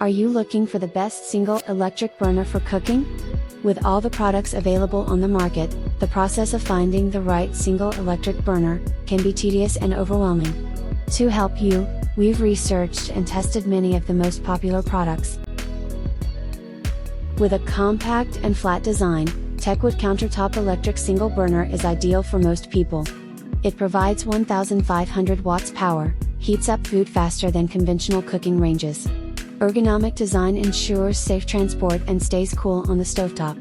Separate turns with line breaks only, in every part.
Are you looking for the best single electric burner for cooking? With all the products available on the market, the process of finding the right single electric burner can be tedious and overwhelming. To help you, we've researched and tested many of the most popular products. With a compact and flat design, Techwood Countertop electric single burner is ideal for most people. It provides 1,500 watts power, heats up food faster than conventional cooking ranges. Ergonomic design ensures safe transport and stays cool on the stovetop.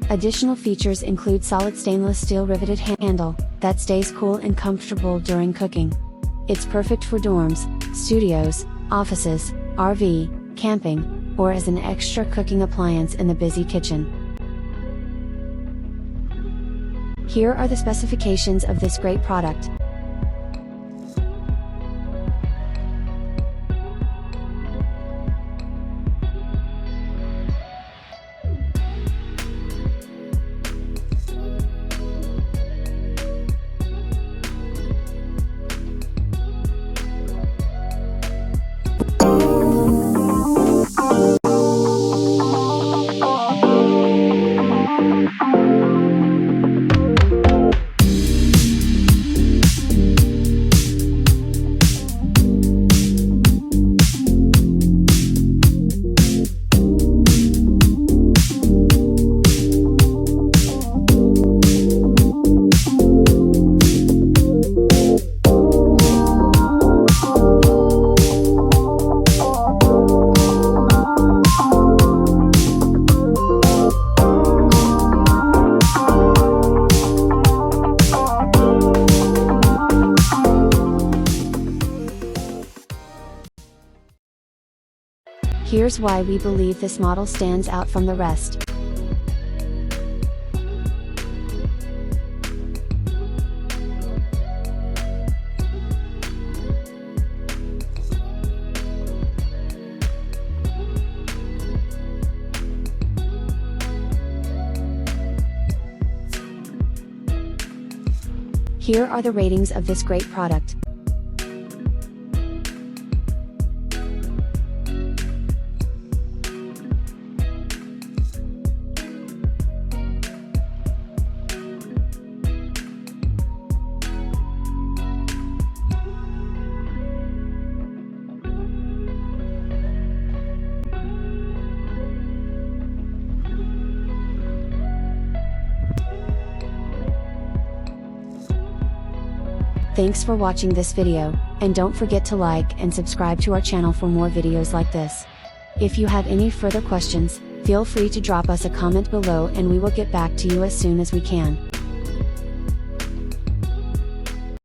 Additional features include solid stainless steel riveted handle that stays cool and comfortable during cooking. It's perfect for dorms, studios, offices, RV, camping, or as an extra cooking appliance in the busy kitchen. Here are the specifications of this great product. Here's why we believe this model stands out from the rest. Here are the ratings of this great product. Thanks for watching this video, and don't forget to like and subscribe to our channel for more videos like this. If you have any further questions, feel free to drop us a comment below and we will get back to you as soon as we can.